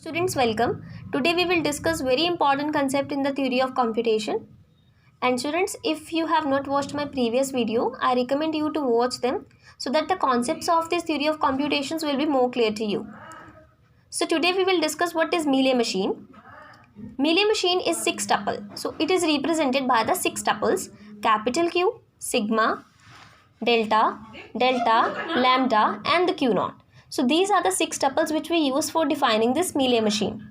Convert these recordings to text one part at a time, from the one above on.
Students, welcome. Today we will discuss very important concept in the theory of computation. And students, if you have not watched my previous video, I recommend you to watch them so that the concepts of this theory of computations will be more clear to you. So today we will discuss what is Mealy machine. Mealy machine is 6 tuple. So it is represented by the 6 tuples: capital Q, sigma, delta, lambda and the Q naught. So these are the 6 tuples which we use for defining this Mealy machine.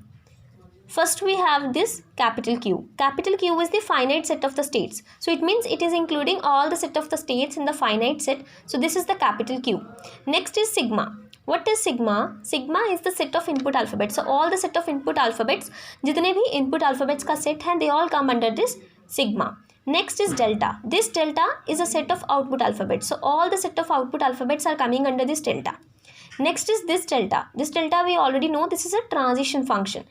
First we have this capital Q. Capital Q is the finite set of the states. So it means it is including all the set of the states in the finite set. So this is the capital Q. Next is sigma. What is sigma? Sigma is the set of input alphabets. So all the set of input alphabets, जितने भी input alphabets का set है, they all come under this sigma. Next is delta. This delta is a set of output alphabets. So all the set of output alphabets are coming under this delta. Next is this delta. This delta we already know, this is a transition function.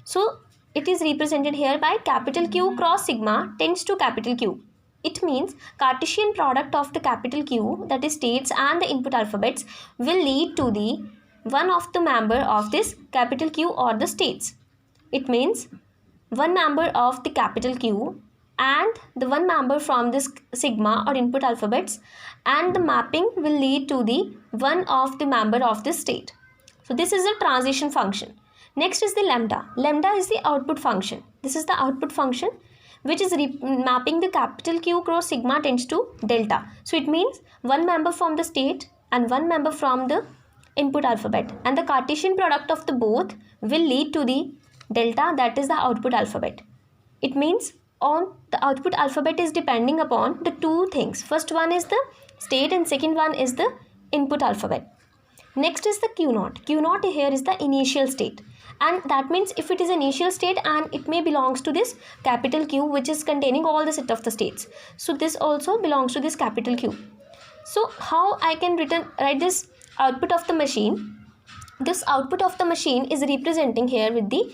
So it is represented here by capital Q cross sigma tends to capital Q. It means Cartesian product of the capital Q, that is states and the input alphabets, will lead to the one of the member of this capital Q or the states. It means one member of the capital Q and the one member from this sigma or input alphabets, and the mapping will lead to the one of the member of this state. So this is a transition function. Next is the lambda. Lambda is the output function. This is the output function which is mapping the capital Q cross sigma tends to delta. So it means one member from the state and one member from the input alphabet, and the Cartesian product of the both will lead to the delta, that is the output alphabet. It means on the output alphabet is depending upon the two things. First one is the state and second one is the input alphabet. Next is the Q naught. Q naught here is the initial state, and that means if it is initial state and it may belongs to this capital Q which is containing all the set of the states. So this also belongs to this capital Q. So how I can write this output of the machine? This output of the machine is representing here with the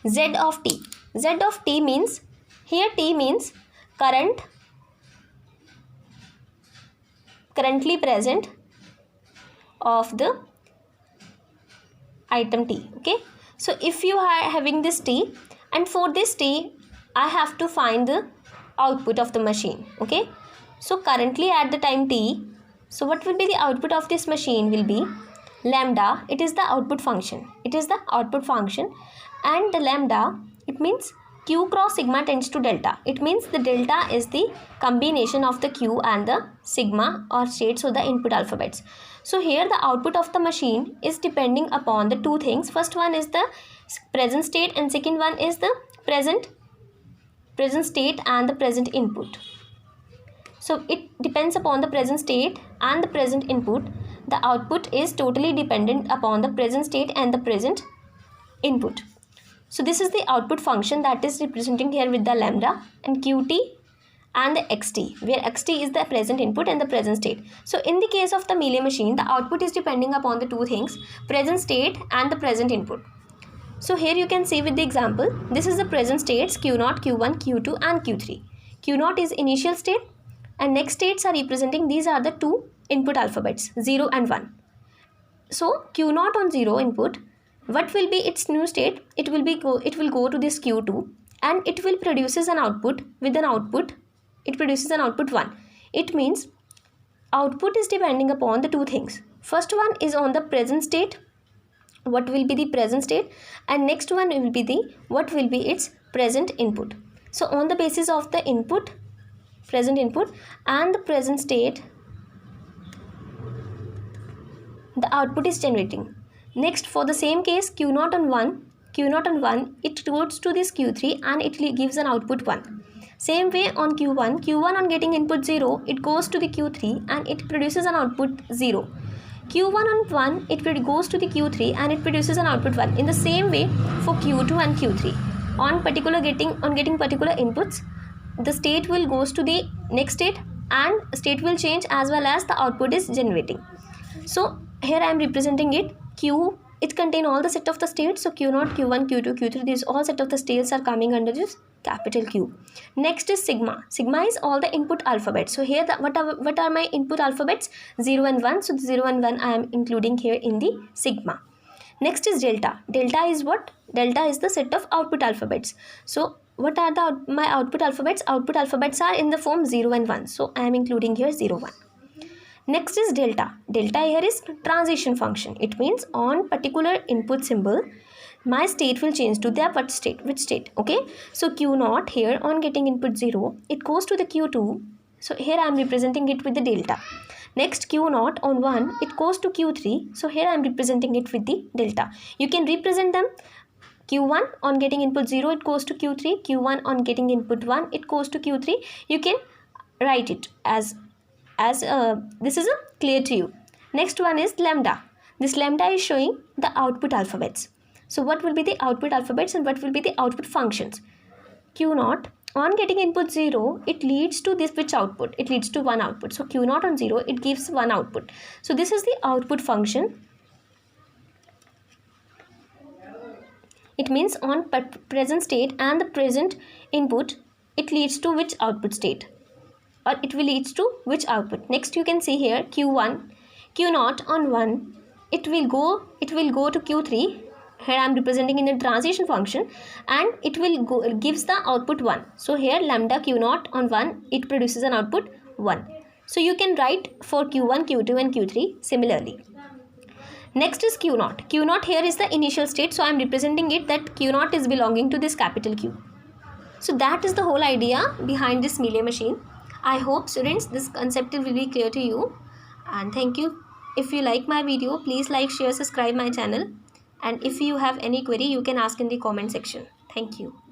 Z of t. Z of t means, here t means currently present of the item t. Okay, so if you are having this t, and for this t I have to find the output of the machine. Okay, so currently at the time t, so what will be the output of this machine will be lambda. It is the output function. It is the output function, and the lambda, it means Q cross sigma tends to delta. It means the delta is the combination of the Q and the sigma or states of the input alphabets. So here the output of the machine is depending upon the two things. First one is the present state and second one is the present state and the present input. So it depends upon the present state and the present input. The output is totally dependent upon the present state and the present input. So this is the output function that is representing here with the lambda and qt and the xt, where xt is the present input and the present state. So in the case of the Mealy machine, the output is depending upon the two things, present state and the present input. So here you can see with the example, this is the present states q0, q1, q2 and q3. q0 is initial state and next states are representing, these are the two input alphabets 0 and 1. So q0 on 0 input, what will be its new state? It will go to this q2 and it will produces an output. With an output, it produces an output 1. It means output is depending upon the two things. First one is on the present state, what will be the present state, and next one will be the what will be its present input. So on the basis of the input, present input and the present state, the output is generating. Next, for the same case, q0 on 1, it goes to this q3 and it gives an output 1. Same way on q1 on getting input 0, it goes to the q3 and it produces an output 0. q1 on 1, it goes to the q3 and it produces an output 1. In the same way for q2 and q3, on getting particular inputs, the state will goes to the next state and state will change as well as the output is generating. So here I am representing it. Q, it contain all the set of the states. So q0, q1, q2, q3, these all set of the states are coming under this capital Q. Next is sigma. Sigma is all the input alphabets. So here what are my input alphabets? 0 and 1. So the 0 and 1 I am including here in the sigma. Next is delta. Delta is what? Delta is the set of output alphabets. So what are my output alphabets? Output alphabets are in the form 0 and 1. So I am including here 0, 1. Next is delta. Delta here is transition function. It means on particular input symbol, my state will change to the what state? Which state? Okay. So Q0 here on getting input 0, it goes to the Q2. So here I am representing it with the delta. Next Q0 on 1, it goes to Q3. So here I am representing it with the delta. You can represent them. Q1 on getting input 0, it goes to Q3. Q1 on getting input 1, it goes to Q3. You can write it as this is clear to you. Next one is lambda. This lambda is showing the output alphabets. So what will be the output alphabets and what will be the output functions? Q0 on getting input 0, it leads to this which output? It leads to 1 output. So Q0 on 0, it gives 1 output. So this is the output function. It means on present state and the present input, it leads to which output state, or it will leads to which output. Next you can see here Q0 on 1, it will go to Q3. Here I am representing in the transition function, and it will go gives the output 1. So here lambda Q0 on 1, it produces an output 1. So you can write for Q1, Q2 and Q3 similarly. Next is Q0. Q0 here is the initial state, so I am representing it that Q0 is belonging to this capital Q. So that is the whole idea behind this Mealy machine. I hope students this concept will be clear to you, and thank you. If you like my video, please like, share, subscribe my channel, and if you have any query you can ask in the comment section. Thank you.